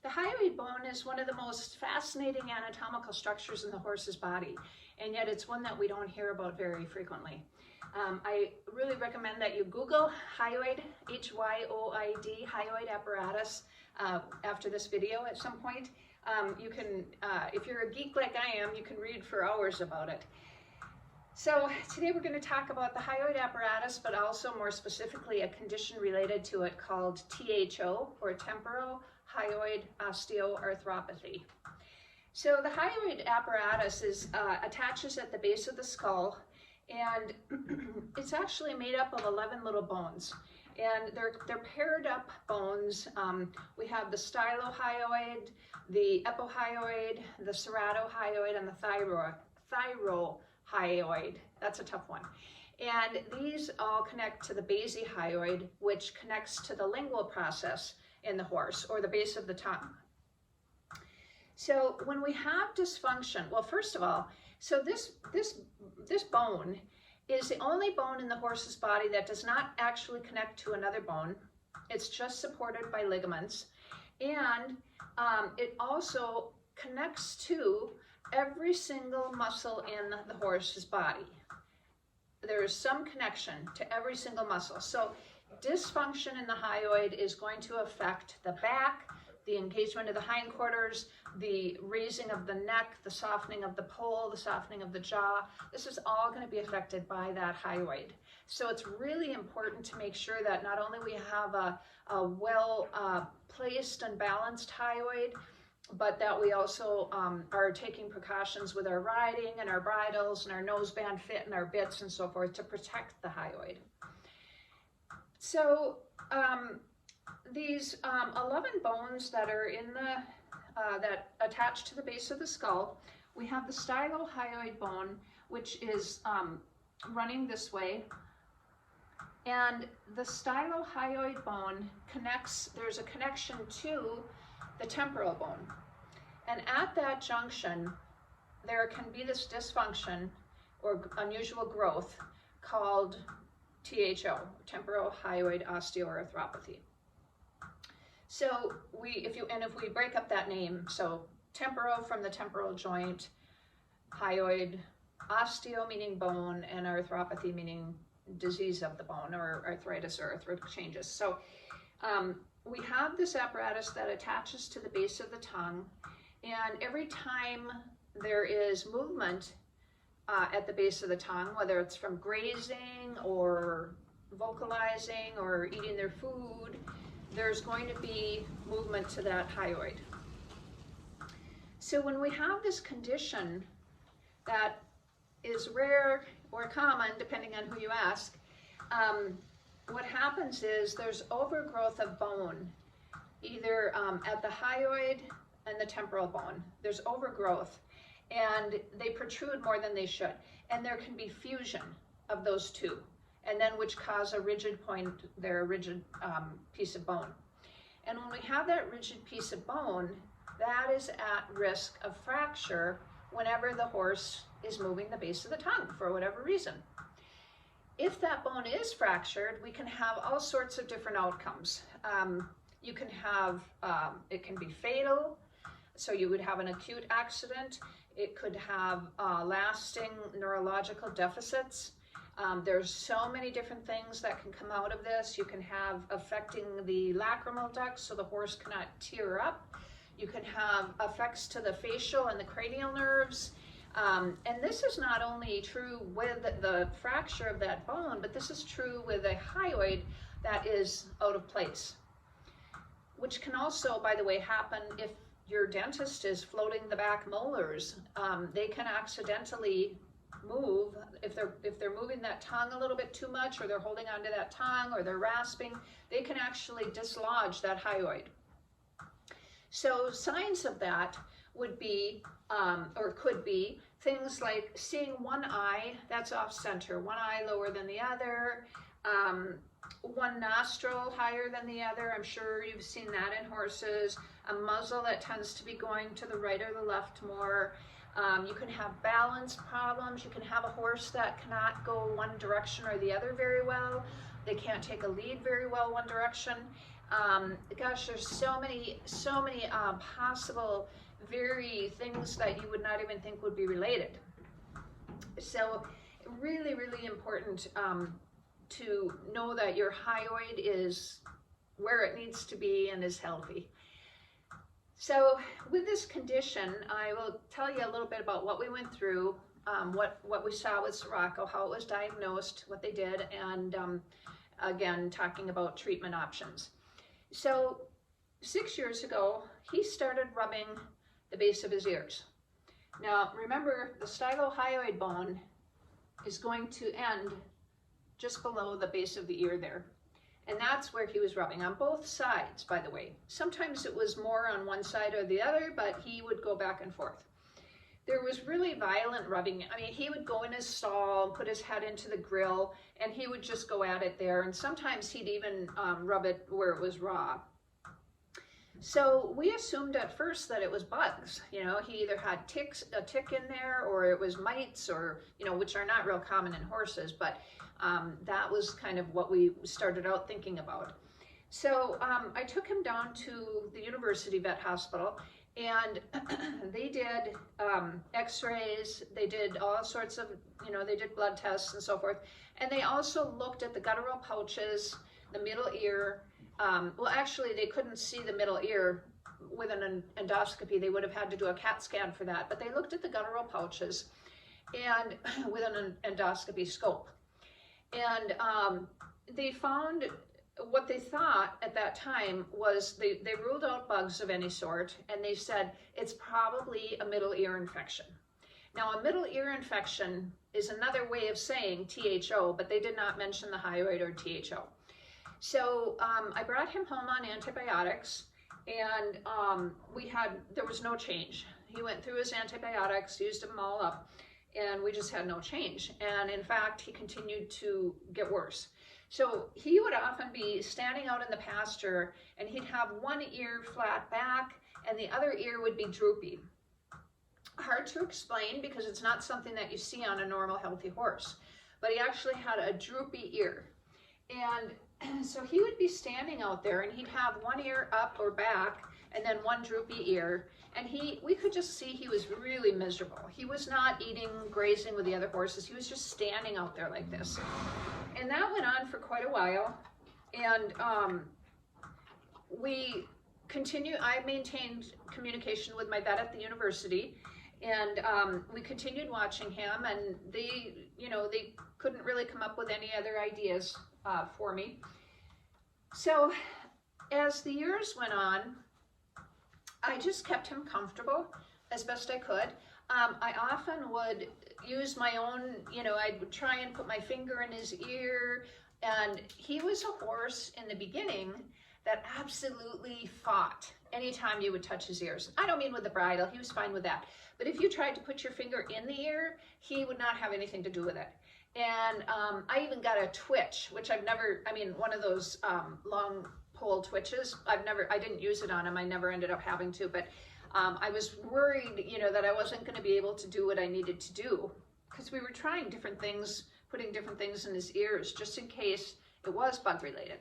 The hyoid bone is one of the most fascinating anatomical structures in the horse's body, and yet it's one that we don't hear about very frequently. I really recommend that you Google hyoid, H-Y-O-I-D, hyoid apparatus, after this video at some point. You can, if you're a geek like I am, you can read for hours about it. So today we're going to talk about the hyoid apparatus, but also more specifically a condition related to it called THO, or temporal hyoid osteoarthropathy. So the hyoid apparatus attaches at the base of the skull, and it's actually made up of 11 little bones. And they're paired up bones. We have the stylohyoid, the epohyoid, the ceratohyoid, and the thyrohyoid. That's a tough one. And these all connect to the basihyoid, which connects to the lingual process in the horse, or the base of the tongue. So when we have dysfunction, well, first of all, so this bone is the only bone in the horse's body that does not actually connect to another bone. It's just supported by ligaments, and it also connects to every single muscle in the horse's body. There is some connection to every single muscle. So dysfunction in the hyoid is going to affect the back, the engagement of the hindquarters, the raising of the neck, the softening of the poll, the softening of the jaw. This is all going to be affected by that hyoid. So it's really important to make sure that not only we have a well placed and balanced hyoid, but that we also are taking precautions with our riding and our bridles and our noseband fit and our bits and so forth to protect the hyoid. So these 11 bones that are in the that attach to the base of the skull, we have the stylohyoid bone, which is running this way, and the stylohyoid bone connects. There's a connection to the temporal bone, and at that junction, there can be this dysfunction or unusual growth called THO, temporal hyoid osteoarthropathy. So if we break up that name, so temporal from the temporal joint, hyoid, osteo meaning bone, and arthropathy meaning disease of the bone, or arthritis or arthritic changes. So we have this apparatus that attaches to the base of the tongue, and every time there is movement at the base of the tongue, whether it's from grazing or vocalizing or eating their food, there's going to be movement to that hyoid. So when we have this condition that is rare or common, depending on who you ask, what happens is there's overgrowth of bone, either at the hyoid and the temporal bone. There's overgrowth, and they protrude more than they should. And there can be fusion of those two, and then which cause a rigid point, a rigid piece of bone. And when we have that rigid piece of bone, that is at risk of fracture whenever the horse is moving the base of the tongue for whatever reason. If that bone is fractured, we can have all sorts of different outcomes. You can have, it can be fatal, so you would have an acute accident. It could have lasting neurological deficits. There's so many different things that can come out of this. You can have affecting the lacrimal duct, so the horse cannot tear up. You can have effects to the facial and the cranial nerves. And this is not only true with the fracture of that bone, but this is true with a hyoid that is out of place, which can also, by the way, happen if your dentist is floating the back molars. They can accidentally move, if they're moving that tongue a little bit too much, or they're holding onto that tongue, or they're rasping, they can actually dislodge that hyoid. So signs of that would be, or could be, things like seeing one eye that's off center, one eye lower than the other, one nostril higher than the other. I'm sure you've seen that in horses. A muzzle that tends to be going to the right or the left more. You can have balance problems. You can have a horse that cannot go one direction or the other very well. They can't take a lead very well one direction. Gosh, there's so many possible things that you would not even think would be related. So really, really important to know that your hyoid is where it needs to be and is healthy. So with this condition, I will tell you a little bit about what we went through, what we saw with Sirocco, how it was diagnosed, what they did, and again, talking about treatment options. So 6 years ago, he started rubbing the base of his ears. Now, remember, the stylohyoid bone is going to end just below the base of the ear there. And that's where he was rubbing, on both sides, by the way. Sometimes it was more on one side or the other, but he would go back and forth. There was really violent rubbing. I mean, he would go in his stall, put his head into the grill, and he would just go at it there. And sometimes he'd even rub it where it was raw. So we assumed at first that it was bugs. You know, he either had a tick in there, or it was mites, or, you know, which are not real common in horses, but that was kind of what we started out thinking about. So I took him down to the University Vet Hospital, and they did x-rays, they did all sorts of, you know, they did blood tests and so forth. And they also looked at the guttural pouches, the middle ear. Well, actually, they couldn't see the middle ear with an endoscopy. They would have had to do a CAT scan for that. But they looked at the guttural pouches and with an endoscopy scope. And they found what they thought at that time was they ruled out bugs of any sort, and they said it's probably a middle ear infection. Now, a middle ear infection is another way of saying THO, but they did not mention the hyoid or THO. So I brought him home on antibiotics, and there was no change. He went through his antibiotics, used them all up, and we just had no change. And in fact, he continued to get worse. So he would often be standing out in the pasture, and he'd have one ear flat back, and the other ear would be droopy. Hard to explain because it's not something that you see on a normal healthy horse, but he actually had a droopy ear. And so he would be standing out there, and he'd have one ear up or back, and then one droopy ear. And we could just see he was really miserable. He was not eating, grazing with the other horses. He was just standing out there like this. And that went on for quite a while. And I maintained communication with my vet at the university. And we continued watching him, and they couldn't really come up with any other ideas for me. So as the years went on, I just kept him comfortable as best I could. I often would use my own, I would try and put my finger in his ear. And he was a horse in the beginning that absolutely fought anytime you would touch his ears. I don't mean with the bridle, he was fine with that. But if you tried to put your finger in the ear, he would not have anything to do with it. And I even got a twitch, which one of those long pole twitches. I didn't use it on him. I never ended up having to, but I was worried, that I wasn't going to be able to do what I needed to do, because we were trying different things, putting different things in his ears, just in case it was bug related.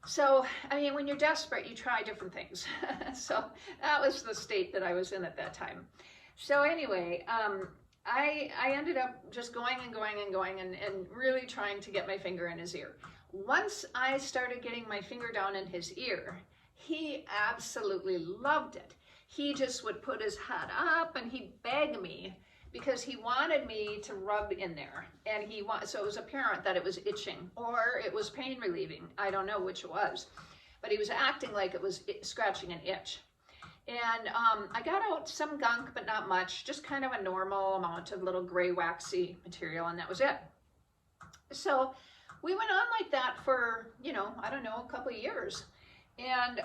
So, when you're desperate, you try different things. So that was the state that I was in at that time. So anyway, I ended up just going and really trying to get my finger in his ear. Once I started getting my finger down in his ear, he absolutely loved it. He just would put his head up and he'd beg me because he wanted me to rub in there. And so it was apparent that it was itching or it was pain relieving. I don't know which it was, but he was acting like it was scratching an itch. And I got out some gunk, but not much, just kind of a normal amount of little gray waxy material, and that was it. So we went on like that for, I don't know, a couple of years. And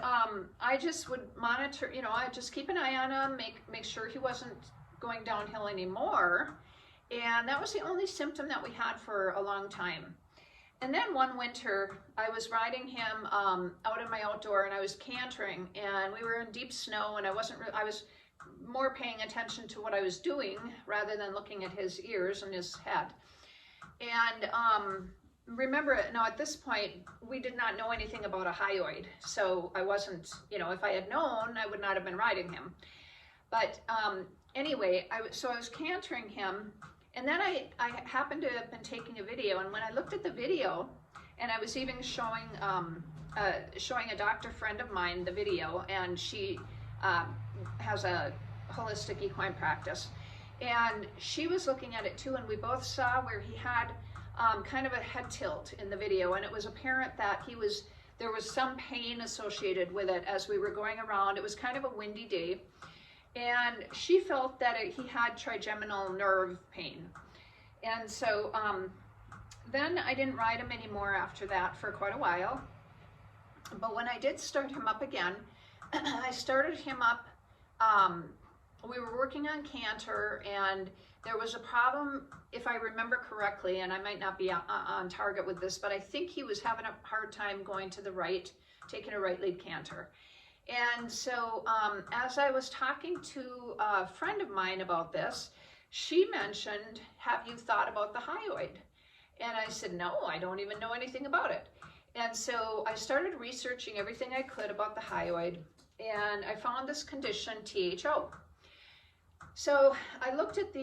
I just would monitor, I'd just keep an eye on him, make sure he wasn't going downhill anymore. And that was the only symptom that we had for a long time. And then one winter, I was riding him out in my outdoor, and I was cantering, and we were in deep snow, and I was more paying attention to what I was doing rather than looking at his ears and his head. And remember, now at this point, we did not know anything about a hyoid. So I wasn't, you know, if I had known, I would not have been riding him. But anyway, so I was cantering him, and then I happened to have been taking a video, and when I looked at the video, and I was even showing a doctor friend of mine the video, and she has a holistic equine practice, and she was looking at it too, and we both saw where he had kind of a head tilt in the video, and it was apparent that there was some pain associated with it as we were going around. It was kind of a windy day, and she felt that he had trigeminal nerve pain. And so then I didn't ride him anymore after that for quite a while. But when I did start him up again, I started him up, we were working on canter, and there was a problem, if I remember correctly, and I might not be on target with this, but I think he was having a hard time going to the right, taking a right lead canter. And so as I was talking to a friend of mine about this, she mentioned, have you thought about the hyoid? And I said, no, I don't even know anything about it. And so I started researching everything I could about the hyoid, and I found this condition, THO. So I looked at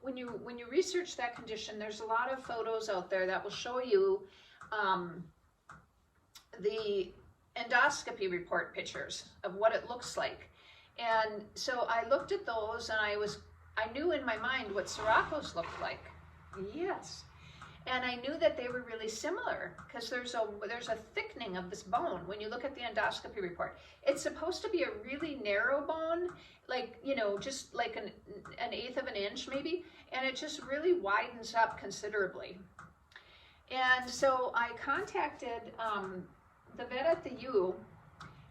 when you research that condition, there's a lot of photos out there that will show you the endoscopy report pictures of what it looks like. And so I looked at those, and I knew in my mind what Ceratohyoids looked like. Yes. And I knew that they were really similar because there's a thickening of this bone when you look at the endoscopy report. It's supposed to be a really narrow bone, like, you know, just like an eighth of an inch maybe, and it just really widens up considerably. And so I contacted the vet at the U,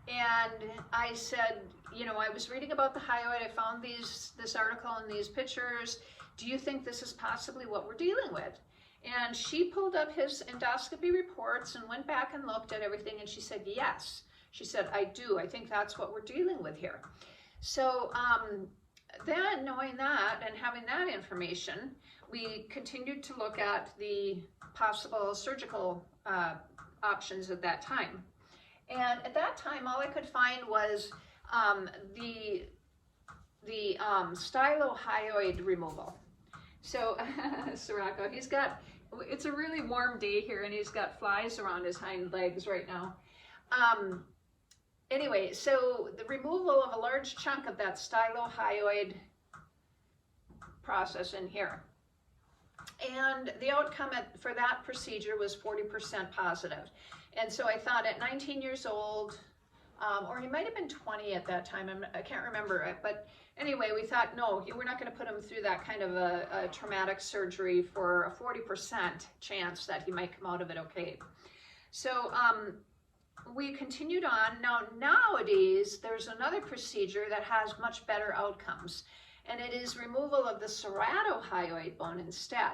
and I said, you know, I was reading about the hyoid, I found this article and these pictures. Do you think this is possibly what we're dealing with? And she pulled up his endoscopy reports and went back and looked at everything, and she said, yes. She said, I do. I think that's what we're dealing with here. So then, knowing that and having that information, we continued to look at the possible surgical options at that time. And at that time, all I could find was the Stylohyoid removal. So Sirocco, it's a really warm day here, and he's got flies around his hind legs right now. Anyway, so the removal of a large chunk of that Stylohyoid process in here. And the outcome for that procedure was 40% positive. And so I thought at 19 years old, or he might have been 20 at that time, I can't remember it, but anyway, we thought, no, we're not going to put him through that kind of a traumatic surgery for a 40% chance that he might come out of it okay. So we continued on. Now, nowadays, there's another procedure that has much better outcomes, and it is removal of the Ceratohyoid bone instead.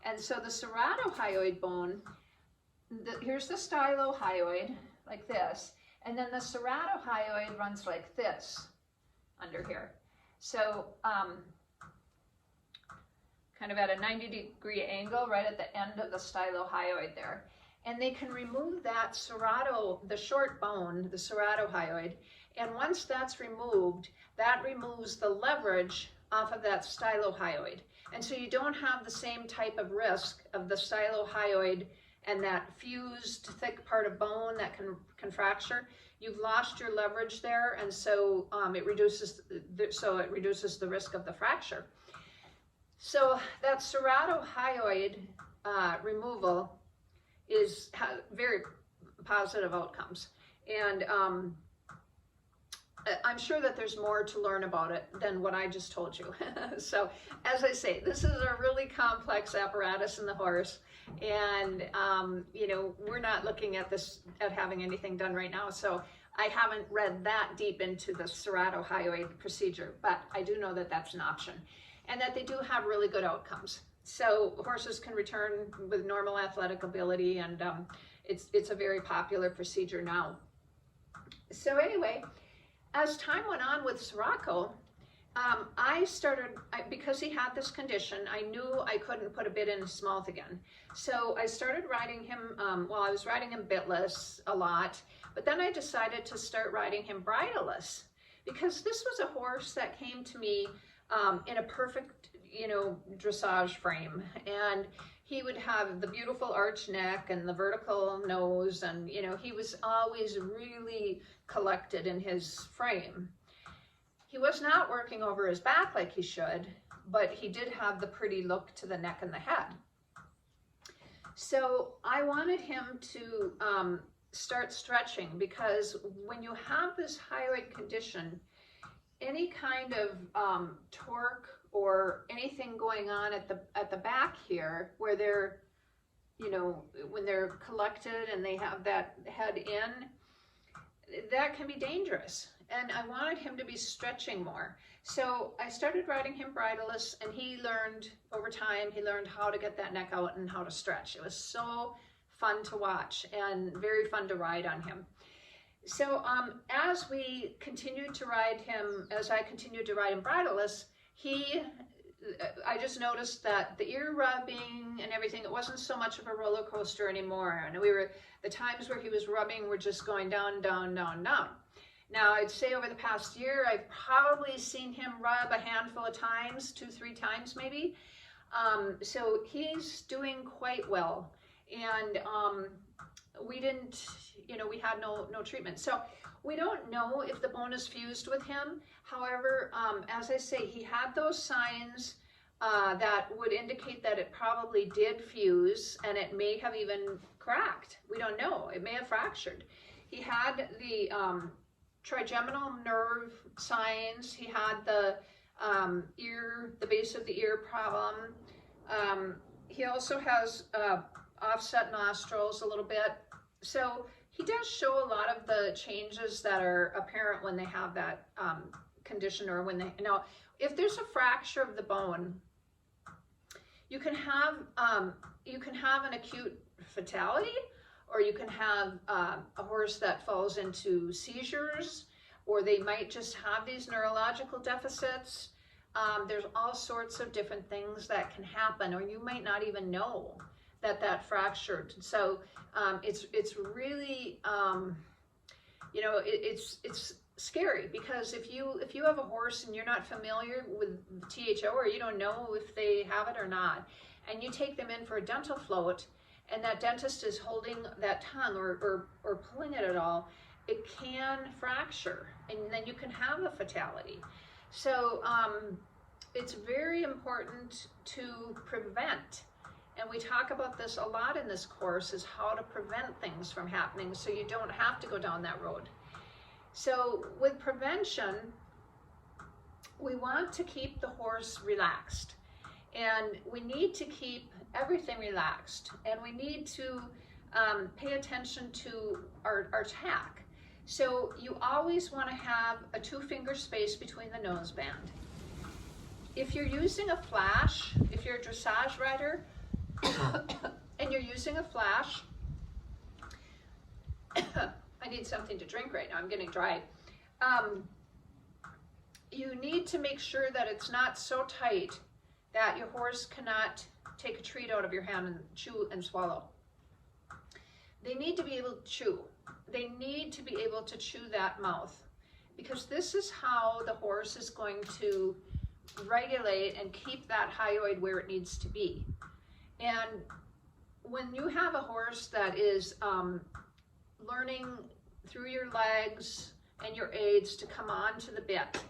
And so the Ceratohyoid bone, here's the Stylohyoid, like this, and then the Ceratohyoid runs like this under here. So kind of at a 90-degree angle right at the end of the Stylohyoid there. And they can remove that the short bone, the Ceratohyoid, and once that's removed, that removes the leverage off of that Stylohyoid. And so you don't have the same type of risk of the Stylohyoid and that fused thick part of bone that can fracture. You've lost your leverage there, and so it reduces the risk of the fracture. So that Ceratohyoid removal has very positive outcomes, and I'm sure that there's more to learn about it than what I just told you. So as I say, this is a really complex apparatus in the horse, and you know, we're not looking at having anything done right now, so I haven't read that deep into the Ceratohyoid procedure, but I do know that that's an option, and that they do have really good outcomes. So horses can return with normal athletic ability, and it's a very popular procedure now. So anyway, as time went on with Sirocco, Because he had this condition, I knew I couldn't put a bit in his mouth again. So I started riding him, I was riding him bitless a lot, but then I decided to start riding him bridleless, because this was a horse that came to me in a perfect, dressage frame. And he would have the beautiful arch neck and the vertical nose, and, he was always really collected in his frame. He was not working over his back like he should, but he did have the pretty look to the neck and the head. So I wanted him to start stretching, because when you have this hyoid condition, any kind of torque or anything going on at the back here, where they're, when they're collected and they have that head in, that can be dangerous. And I wanted him to be stretching more. So I started riding him bridleless, and he learned over time, he learned how to get that neck out and how to stretch. It was so fun to watch and very fun to ride on him. So as we continued to ride him, as I continued to ride him bridleless, I just noticed that the ear rubbing and everything, it wasn't so much of a roller coaster anymore. And the times where he was rubbing were just going down, down, down, down. Now, I'd say over the past year, I've probably seen him rub a handful of times, 2-3 times maybe. So he's doing quite well. And we didn't, we had no treatment. So we don't know if the bone is fused with him. However, as I say, he had those signs that would indicate that it probably did fuse, and it may have even cracked. We don't know. It may have fractured. He had the trigeminal nerve signs. He had the the base of the ear problem. He also has offset nostrils a little bit. So he does show a lot of the changes that are apparent when they have that condition, or when if there's a fracture of the bone, you can have an acute fatality, or you can have a horse that falls into seizures, or they might just have these neurological deficits. There's all sorts of different things that can happen, or you might not even know that fractured. So it's really, it's scary, because if you have a horse and you're not familiar with THO, or you don't know if they have it or not, and you take them in for a dental float, and that dentist is holding that tongue or pulling it at all, it can fracture, and then you can have a fatality. So it's very important to prevent. And we talk about this a lot in this course, is how to prevent things from happening so you don't have to go down that road. So with prevention, we want to keep the horse relaxed, and we need to keep everything relaxed, and we need to pay attention to our tack. So you always want to have a 2-finger space between the nose band. If you're using a flash, if you're a dressage rider, and you're using a flash, I need something to drink right now, I'm getting dry. You need to make sure that it's not so tight that your horse cannot take a treat out of your hand and chew and swallow. They need to be able to chew. They need to be able to chew that mouth, because this is how the horse is going to regulate and keep that hyoid where it needs to be. And when you have a horse that is learning through your legs and your aids to come onto the bit,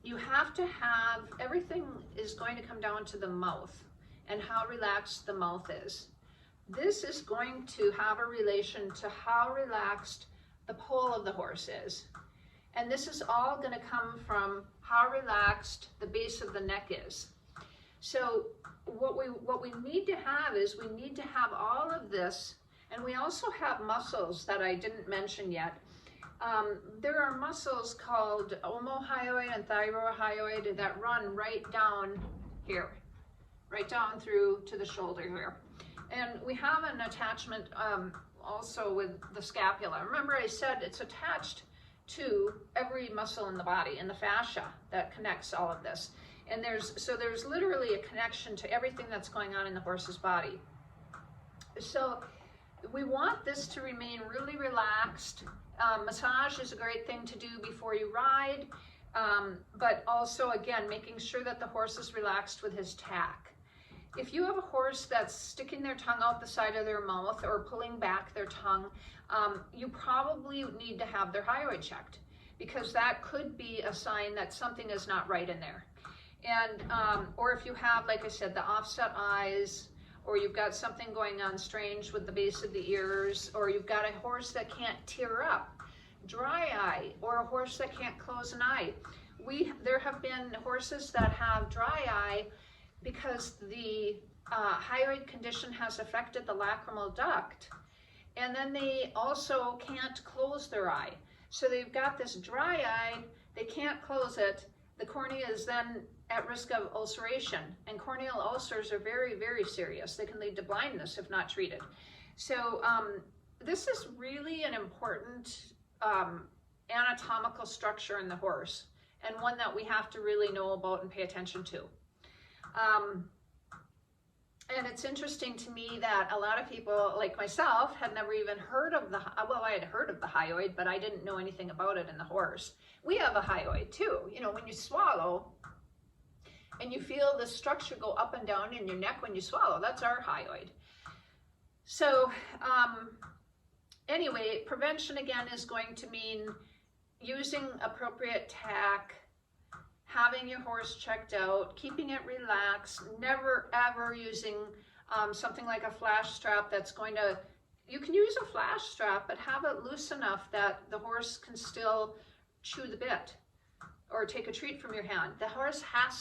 you have to have, everything is going to come down to the mouth and how relaxed the mouth is. This is going to have a relation to how relaxed the poll of the horse is. And this is all going to come from how relaxed the base of the neck is. So what we need to have is, we need to have all of this, and we also have muscles that I didn't mention yet. There are muscles called Omohyoid and Thyrohyoid that run right down here, right down through to the shoulder here. And we have an attachment also with the scapula. Remember I said it's attached to every muscle in the body and the fascia that connects all of this. And there's literally a connection to everything that's going on in the horse's body. So we want this to remain really relaxed. Massage is a great thing to do before you ride, but also, again, making sure that the horse is relaxed with his tack. If you have a horse that's sticking their tongue out the side of their mouth or pulling back their tongue, you probably need to have their hyoid checked, because that could be a sign that something is not right in there. And or if you have, like I said, the offset eyes, or you've got something going on strange with the base of the ears, or you've got a horse that can't tear up, dry eye, or a horse that can't close an eye. There have been horses that have dry eye because the hyoid condition has affected the lacrimal duct, and then they also can't close their eye. So they've got this dry eye, they can't close it, the cornea is then at risk of ulceration, and corneal ulcers are very, very serious. They can lead to blindness if not treated. So this is really an important anatomical structure in the horse, and one that we have to really know about and pay attention to. And it's interesting to me that a lot of people, like myself, had never even heard of well, I had heard of the hyoid, but I didn't know anything about it in the horse. We have a hyoid too. You know, when you swallow, and you feel the structure go up and down in your neck when you swallow, that's our hyoid. So anyway, prevention again is going to mean using appropriate tack, having your horse checked out, keeping it relaxed, never ever using something like a flash strap that's going to, you can use a flash strap, but have it loose enough that the horse can still chew the bit or take a treat from your hand. The horse has